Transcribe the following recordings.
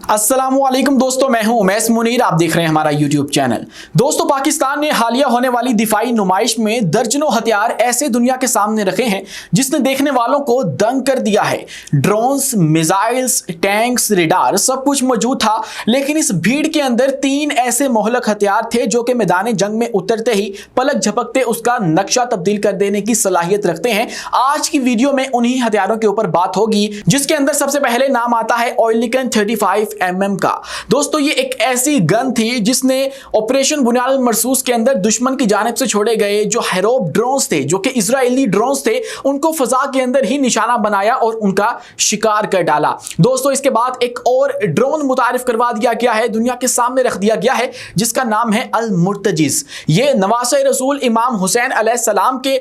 अस्सलामुअलैकुम दोस्तों, मैं हूं उमैस मुनीर। आप देख रहे हैं हमारा यूट्यूब चैनल। दोस्तों, पाकिस्तान ने हालिया होने वाली दिफाई नुमाइश में दर्जनों हथियार ऐसे दुनिया के सामने रखे हैं जिसने देखने वालों को दंग कर दिया है। ड्रोन्स, मिसाइल्स, टैंक्स, रेडार सब कुछ मौजूद था, लेकिन इस भीड़ के अंदर 3 ऐसे मोहलक हथियार थे जो कि मैदान जंग में उतरते ही पलक झपकते उसका नक्शा तब्दील कर देने की सलाहियत रखते हैं। आज की वीडियो में उन्हीं हथियारों के ऊपर बात होगी, जिसके अंदर सबसे पहले नाम आता है ऑयलिकन 35mm का। दोस्तों, ये एक ऐसी गन थी जिसने ऑपरेशन बुनियाद मरसूस के अंदर दुश्मन की जानिब से छोड़े गए जो हेरोब ड्रोन्स थे, जो कि इजरायली ड्रोन्स थे, उनको फजा के अंदर ही निशाना बनाया और उनका शिकार कर डाला। दोस्तों, इसके बाद एक और ड्रोन मुतारिफ करवा दिया गया है, दुनिया के सामने रख दिया गया है, जिसका नाम है अल मुर्तजिज। ये नवासे रसूल इमाम हुसैन अलैहिस्सलाम के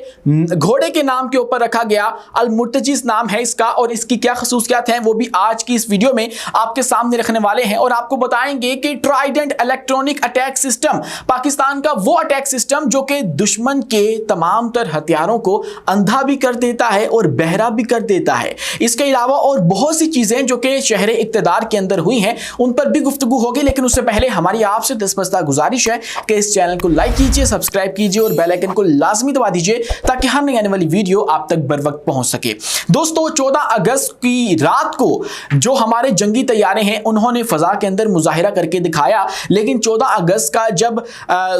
घोड़े के नाम के ऊपर रखा गया अल मुर्तजिज नाम है इसका, और इसकी क्या खसूसियात हैं वो भी आज की इस वीडियो में आपके सामने रखने वाले हैं। और आपको बताएंगे कि Trident electronic attack system, Pakistan का वो अटैक सिस्टम जो कि दुश्मन के तमाम तर हथियारों को अंधा भी कर देता है और बहरा भी कर देता है। इसके अलावा और बहुत सी चीजें जो कि शहर इक्तदार के अंदर हुई हैं, उन पर भी गुफ्तगू होगी। लेकिन उससे पहले हमारी आपसे दस्तमस्ता गुजारिश है कि इस चैनल को लाइक कीजिए, सब्सक्राइब कीजिए और बेल आइकन को लाजमी दबा दीजिए ताकि हर नई आने वाली वीडियो आप तक बर वक्त पहुंच सके। दोस्तों, 14 अगस्त की रात को जो हमारे जंगी तैयारे हैं उन्होंने फजा के अंदर मुजाहिरा करके दिखाया, लेकिन 14 अगस्त का जब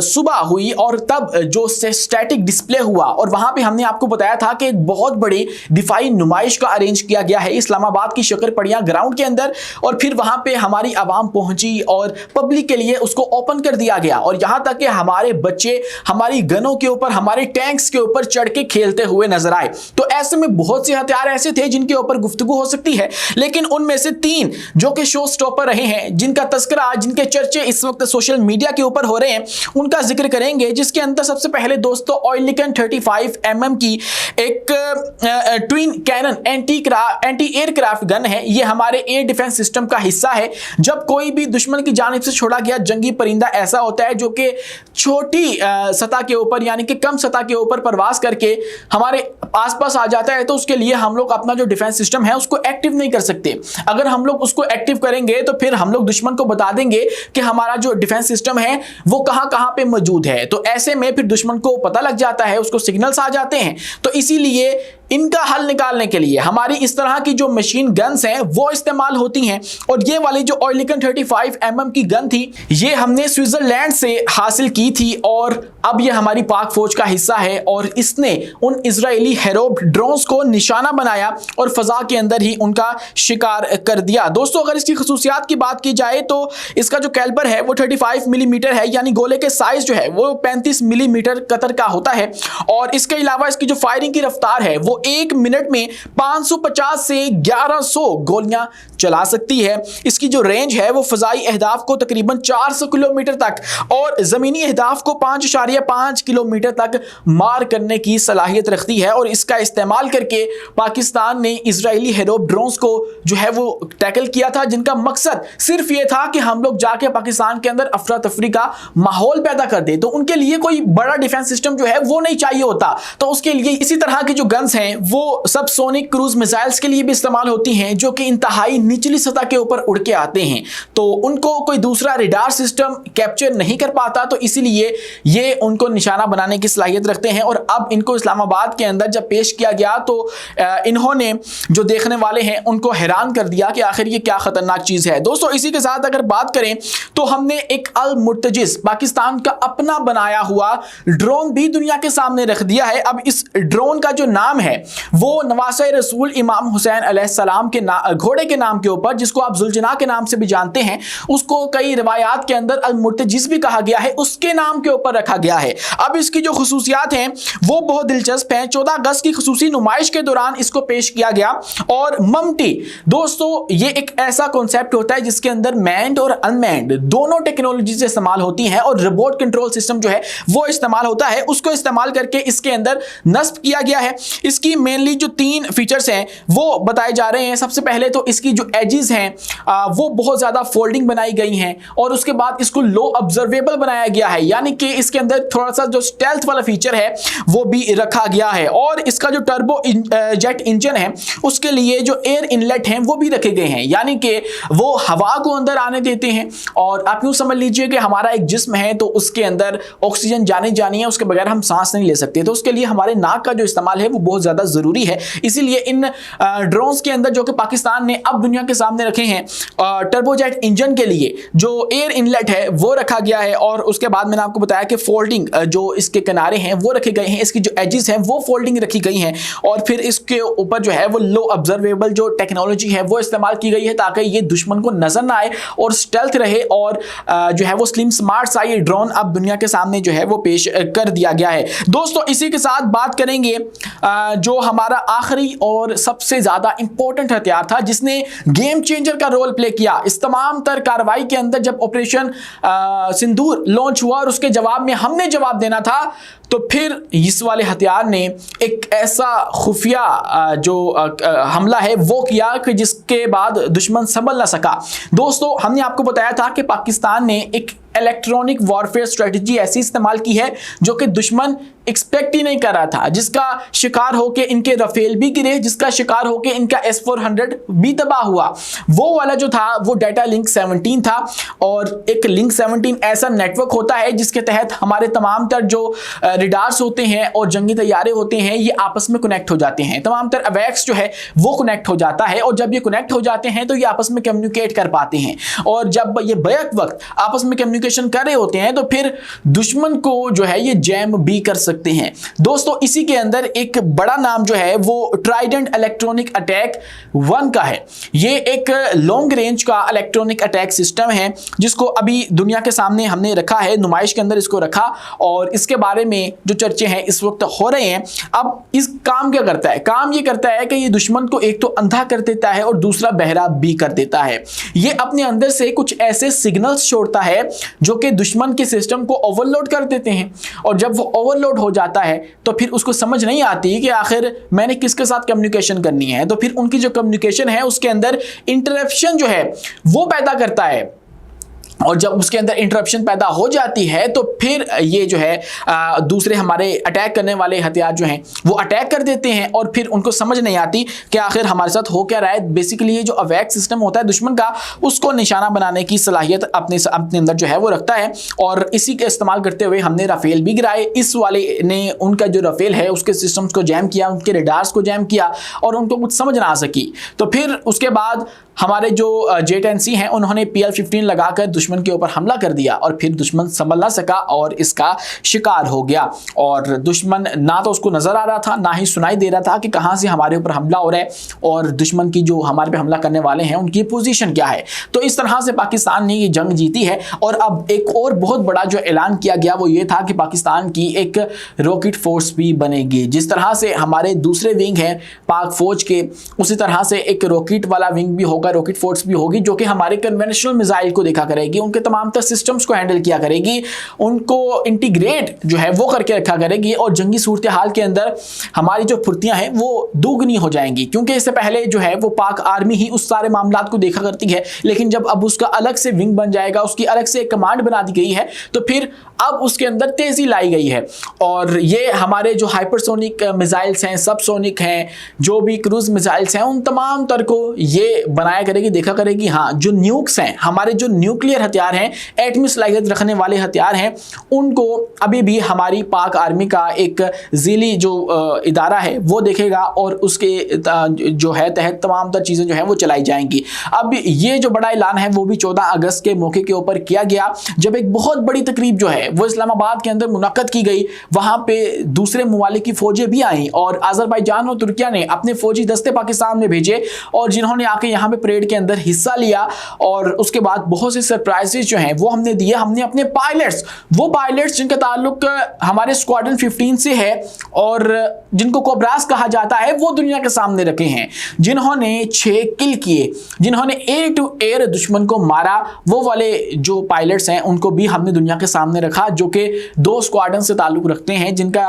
सुबह हुई और तब जो स्टैटिक डिस्प्ले हुआ, और वहां पे हमने आपको बताया था कि एक बहुत बड़ी दिफाई नुमाइश का अरेंज किया गया है इस्लामाबाद की शकरपड़िया ग्राउंड के अंदर, और फिर वहां पे हमारी आवाम पहुंची और पब्लिक के लिए उसको ओपन कर दिया गया। और यहां तक कि हमारे बच्चे हमारी गनों के ऊपर, हमारे टैंक्स के ऊपर चढ़ के खेलते हुए नजर आए। तो ऐसे में बहुत से हथियार ऐसे थे जिनके ऊपर गुफ्तगू हो सकती है, लेकिन उनमें से 3 जो कि शो स्टॉपर रहे हैं, जिनका तस्करा, जिनके चर्चे इस वक्त सोशल मीडिया के ऊपर हो रहे हैं, उनका जिक्र करेंगे। जिसके अंदर सबसे पहले दोस्तों ऑयलिकन 35mm की एक twin cannon anti aircraft gun है। ये हमारे एयर डिफेंस सिस्टम का हिस्सा है। जब कोई भी दुश्मन की जानिब से छोड़ा गया जंगी परिंदा ऐसा होता है जो कि छोटी सतह के ऊपर, यानी कि कम सतह के ऊपर परवास करके हमारे आसपास आ जाता है, तो उसके लिए हम लोग अपना जो डिफेंस सिस्टम है उसको एक्टिव नहीं कर सकते। अगर हम लोग उसको एक्टिव करेंगे तो फिर हम लोग दुश्मन को बता देंगे कि हमारा जो डिफेंस सिस्टम है वो कहां पे मौजूद है। तो ऐसे में फिर दुश्मन को पता लग जाता है, उसको सिग्नल्स आ जाते हैं। तो इसीलिए इनका हल निकालने के लिए हमारी इस तरह की जो मशीन गन्स हैं वो इस्तेमाल होती हैं। और ये वाली जो ऑयलिकन 35mm की गन थी, ये हमने स्विट्जरलैंड से हासिल की थी और अब ये हमारी पाक फौज का हिस्सा है। और इसने उन इजरायली हेरोब ड्रोन्स को निशाना बनाया और फजा के अंदर ही उनका शिकार कर दिया। दोस्तों, अगर इसकी खसूसियात की बात की जाए तो इसका जो कैलिबर है वो 35mm है, यानी गोले के साइज जो है वो 35mm कतर का होता है। और इसके अलावा इसकी जो फायरिंग की रफ्तार है वो 1 मिनट में 550 से 1100 गोलियां चला सकती है। इसकी जो रेंज है वो फजाई अहदाफ को तकरीबन 400 किलोमीटर तक और जमीनी अहदाफ को 5.5 किलोमीटर तक मार करने की सलाहियत रखती है। और इसका इस्तेमाल करके पाकिस्तान ने इजरायली हेरोब ड्रोन्स को जो है वो टैकल किया था, जिनका मकसद सिर्फ ये था कि हम लोग जाके पाकिस्तान के अंदर अफरा तफरी का माहौल पैदा कर दे। तो उनके लिए कोई बड़ा डिफेंस सिस्टम जो है वो नहीं चाहिए होता, तो उसके लिए इसी तरह की जो गन्स हैं वो सब सोनिक क्रूज मिसाइल्स के लिए भी इस्तेमाल होती हैं, जो कि इंतहाई निचली सतह के ऊपर उड़ के आते हैं। तो उनको कोई दूसरा रेडार सिस्टम कैप्चर नहीं कर पाता, तो इसीलिए ये उनको निशाना बनाने की सलाहियत रखते हैं। और अब इनको इस्लामाबाद के अंदर जब पेश किया गया तो इन्होंने जो देखने वाले हैं उनको हैरान कर दिया कि आखिर ये क्या खतरनाक चीज है। दोस्तों, इसी के साथ अगर बात करें तो हमने एक अल मुर्तजिज, पाकिस्तान का अपना बनाया हुआ ड्रोन भी दुनिया के सामने रख दिया है। अब इस ड्रोन का जो नाम है वो नवासे रसूल इमाम हुसैन अलैहिस्सलाम के घोड़े के नाम के ऊपर, जिसको आप जुल्जना के नाम से भी जानते हैं, उसको कई रिवायात के अंदर अल मुर्तजिज भी कहा गया है, उसके नाम के ऊपर रखा गया है। अब इसकी जो खसूसियात हैं वो बहुत दिलचस्प हैं। 14 अगस्त की खसूसी नुमाइश के दौरान इसको पेश किया गया। और ममटी, दोस्तों, ये एक ऐसा कॉन्सेप्ट होता है जिसके अंदर मैन्ड और अनमैन्ड दोनों टेक्नोलॉजी से इस्तेमाल होती हैं, और रिमोट कंट्रोल सिस्टम जो है वो इस्तेमाल होता है। उसको इस्तेमाल करके इसके अंदर नस्ब किया गया है। इसकी इसकी मेनली जो 3 फीचर्स हैं वो बताए जा रहे हैं। सबसे पहले तो इसकी जो एजेस हैं वो बहुत ज्यादा फोल्डिंग बनाई गई हैं और उसके बाद इसको लो ऑब्जर्वेबल बनाया गया है, यानी कि इसके अंदर थोड़ा सा जो स्टेल्थ वाला फीचर है वो भी रखा गया है। और इसका जो टर्बो जेट इंजन है उसके लिए जो एयर इनलेट हैं वो भी रखे गए हैं, यानी कि वो हवा को अंदर आने देते हैं। और आप यूं समझ लीजिए कि हमारा एक जिस्म है तो उसके अंदर ऑक्सीजन जानी है, उसके बगैर हम सांस नहीं ले सकते, तो उसके लिए हमारे नाक का जो इस्तेमाल है वो बहुत ज्यादा जरूरी है। इसीलिए इन ड्रोन्स के अंदर जो कि पाकिस्तान ने अब दुनिया के सामने रखे हैं, टर्बोजेट इंजन के लिए जो एयर इनलेट है वो रखा गया है। और उसके बाद मैंने आपको बताया कि फोल्डिंग जो इसके किनारे हैं वो रखे गए हैं, इसकी जो एजेस हैं वो फोल्डिंग रखी गई हैं और फिर इसके ऊपर जो है वो लो ऑब्जर्वेबल जो टेक्नोलॉजी है वो इस्तेमाल की गई है ताकि ये दुश्मन को नजर ना आए और स्टेल्थ रहे। और जो है वो स्लिम स्मार्ट सा ये ड्रोन अब दुनिया के सामने जो है वो पेश कर दिया गया है। दोस्तों इसी के साथ बात करेंगे जो हमारा आखिरी और सबसे ज्यादा इंपॉर्टेंट हथियार था जिसने गेम चेंजर का रोल प्ले किया इस तमाम तर कार्रवाई के अंदर। जब ऑपरेशन सिंदूर लॉन्च हुआ और उसके जवाब में हमने जवाब देना था, तो फिर इस वाले हथियार ने एक ऐसा खुफिया जो हमला है वो किया कि जिसके बाद दुश्मन संभल ना सका। दोस्तों हमने आपको बताया था कि पाकिस्तान ने एक इलेक्ट्रॉनिक वॉरफेयर स्ट्रेटजी ऐसी इस्तेमाल की है जो कि दुश्मन एक्सपेक्ट ही नहीं कर रहा था, जिसका शिकार होके इनके रफेल भी गिरे, जिसका शिकार होके इनका S-400 भी तबाह हुआ। वो वाला जो था वो डाटा लिंक 17 था। और एक लिंक 17 ऐसा नेटवर्क होता है जिसके तहत हमारे तमाम तर जो रिडार्स होते हैं और जंगी तैयारे होते हैं ये आपस में कनेक्ट हो जाते हैं। तमाम तर अवैक्स जो है वो कनेक्ट हो जाता है और जब ये कनेक्ट हो जाते हैं तो ये आपस में कम्युनिकेट कर पाते हैं। और जब ये बैक वक्त आपस में कम्युनिकेशन कर रहे होते हैं तो फिर दुश्मन को जो है ये जैम भी कर सकते हैं। दोस्तों इसी के अंदर एक बड़ा नाम जो है वो ट्राइडेंट इलेक्ट्रॉनिक अटैक 1 का है। ये एक लॉन्ग रेंज का इलेक्ट्रॉनिक अटैक सिस्टम है जिसको अभी दुनिया के सामने हमने रखा है, नुमाइश के अंदर इसको रखा और इसके बारे में जो चर्चे हैं इस वक्त हो रहे हैं। अब इस काम क्या करता है? काम ये करता है कि ये दुश्मन को एक तो अंधा कर देता है और दूसरा बहरा भी कर देता है। ये अपने अंदर से कुछ ऐसे सिग्नल्स छोड़ता है जो कि दुश्मन के सिस्टम को ओवरलोड कर देते हैं और जब वो ओवरलोड हो जाता है तो फिर उसको समझ नहीं आती कि आखिर मैंने किसके साथ कम्युनिकेशन करनी है, तो फिर उनकी जो कम्युनिकेशन है उसके अंदर इंटरप्शन जो है वो पैदा करता है। और जब उसके अंदर इंटरप्शन पैदा हो जाती है तो फिर ये जो है दूसरे हमारे अटैक करने वाले हथियार जो हैं वो अटैक कर देते हैं और फिर उनको समझ नहीं आती कि आखिर हमारे साथ हो क्या रहा है। बेसिकली ये जो अवैक सिस्टम होता है दुश्मन का उसको निशाना बनाने की सलाहियत अपने अंदर जो है वो रखता है और इसी के इस्तेमाल करते हुए हमने राफेल भी गिराए। इस वाले ने उनका जो राफेल है उसके सिस्टम्स को जैम किया, उनके रेडार्स को जैम किया और उनको कुछ समझ ना आ सकी। तो फिर उसके बाद हमारे जो J-10C हैं उन्होंने PL-15 लगाकर दुश्मन के ऊपर हमला कर दिया और फिर दुश्मन संभल ना सका और इसका शिकार हो गया। और दुश्मन ना तो उसको नजर आ रहा था ना ही सुनाई दे रहा था कि कहां से हमारे ऊपर हमला हो रहा है और दुश्मन की जो हमारे पे हमला करने वाले हैं उनकी पोजीशन क्या है। तो इस तरह से पाकिस्तान ने ये जंग जीती है। और अब एक और बहुत बड़ा जो ऐलान किया गया वो ये था कि पाकिस्तान की एक रॉकेट फोर्स भी बनेगी। जिस तरह से हमारे दूसरे विंग हैं पाक फौज के, उसी तरह से एक रॉकेट वाला विंग भी होगा, रॉकेट फोर्स भी होगी जो कि हमारे कन्वेंशनल मिसाइल को देखा करेगी, उनके तमाम तर सिस्टम्स को हैंडल किया करेगी, उनको इंटीग्रेट जो है वो करके रखा करेगी और जंगी सूरत हाल के अंदर हमारी जो फुर्तियां हैं वो दोगुनी हो जाएंगी। क्योंकि इससे पहले जो है वो पाक आर्मी ही उस सारे मामलात को देखा करती है, लेकिन जब अब उसका अलग से विंग बन जाएगा, उसकी अलग से एक कमांड बना दी गई है, तो फिर अब उसके अंदर तेजी लाई गई है। और ये हमारे जो हाइपरसोनिक मिसाइल्स हैं, सबसोनिक हैं, जो भी क्रूज मिसाइल्स हैं, उन तमाम तर को ये बनाया करेगी, देखा करेगी। हाँ, जो न्यूक्स हैं, हमारे जो न्यूक्लियर हथियार हैं, एटमी सलाहियत रखने वाले हथियार हैं, उनको अभी भी हमारी पाक आर्मी का एक ज़िली जो इदारा है वो देखेगा और उसके जो है तहत तमाम तर चीज़ें जो है वो चलाई जाएंगी। अब ये जो बड़ा ऐलान है वो भी 14 अगस्त के मौके के ऊपर किया गया, जब एक बहुत बड़ी तकरीब जो है वो इस्लामाबाद के अंदर मुनक्कद की गई। वहां पे दूसरे ममालिक की फौजें भी आई और अज़रबैजान और तुर्किया ने अपने फौजी दस्ते पाकिस्तान में भेजे और जिन्होंने आके यहाँ पे परेड के अंदर हिस्सा लिया और उसके बाद बहुत से सरप्राइजेस जो हैं वो हमने दिए। हमने अपने पायलट्स जिनका ताल्लुक हमारे स्क्वाड्रन 15 से है और जिनको कोबरास कहा जाता है, वो दुनिया के सामने रखे हैं, जिन्होंने 6 किल किए, जिन्होंने एयर टू एयर दुश्मन को मारा। वो वाले जो पायलट्स हैं उनको भी हमने दुनिया के सामने रखा, जो कि 2 स्क्वाड्रन से ताल्लुक रखते हैं, जिनका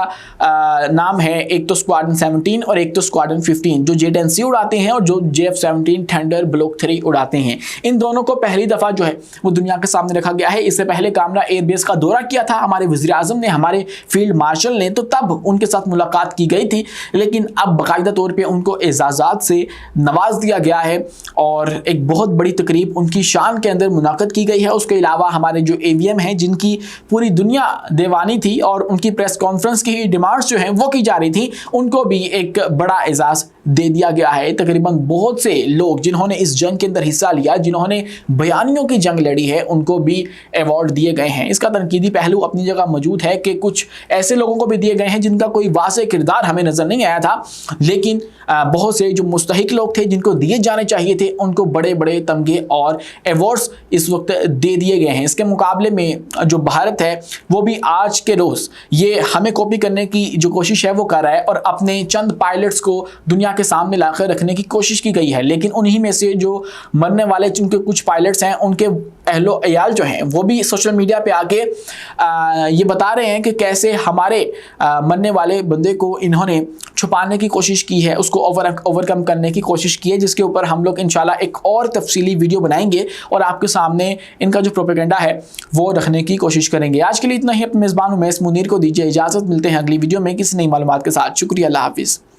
नाम है एक तो स्क्वाड्रन 17 और एक तो स्क्वाड्रन 15, जो J-10C उड़ाते हैं और जो JF-17 थंडर ब्लॉक 3 उड़ाते हैं। इन दोनों को पहली दफा जो है वो दुनिया के सामने रखा गया है। इससे पहले कामरा एयरबेस का दौरा किया था हमारे वज़ीर आज़म ने, हमारे फील्ड मार्शल ने, तो तब उनके साथ मुलाकात की गई थी, लेकिन अब बाकायदा तौर पे उनको एजाज़ात से नवाज दिया गया है और एक बहुत बड़ी तकरीब उनकी शान के अंदर मुनाक़द की गई है। उसके अलावा हमारे जो AVM हैं, जिनकी पूरी दुनिया दीवानी थी और उनकी प्रेस कॉन्फ्रेंस की डिमांड्स जो हैं वो की जा रही थी, उनको भी एक बड़ा एजाज़ दे दिया गया है। तकरीबन बहुत से लोग जिन्होंने इस जंग के अंदर हिस्सा लिया, जिन्होंने बयानियों की जंग लड़ी है, उनको भी अवार्ड दिए गए हैं। इसका तनकीदी पहलू अपनी जगह मौजूद है कि कुछ ऐसे लोगों को भी दिए गए हैं जिनका कोई वाज़ेह किरदार हमें नजर नहीं आया था, लेकिन बहुत से जो मुस्तहिक लोग थे जिनको दिए जाने चाहिए थे, उनको बड़े बड़े तमगे और अवार्ड्स इस वक्त दे दिए गए हैं। इसके मुकाबले में जो भारत है वो भी आज के रोज़ ये हमें कॉपी करने की जो कोशिश है वो कर रहा है और अपने चंद पायलट्स को दुनिया के सामने लाकर रखने की कोशिश की गई है, लेकिन उन्हीं में से जो मरने वाले जिनके कुछ पायलट्स हैं, उनके अहलो अयाल जो हैं वो भी सोशल मीडिया पे आके ये बता रहे हैं कि कैसे हमारे मरने वाले बंदे को इन्होंने छुपाने की कोशिश की है, उसको ओवरकम करने की कोशिश की है, जिसके ऊपर हम लोग इंशाल्लाह एक और तफसीली वीडियो बनाएंगे और आपके सामने इनका जो प्रोपेगेंडा है वो रखने की कोशिश करेंगे। आज के लिए इतना ही। अपने मेज़बान उमैस मुनीर को दीजिए इजाज़त, मिलते हैं अगली वीडियो में किसी नई मालूमात के साथ। शुक्रिया, अल्लाह हाफिज़।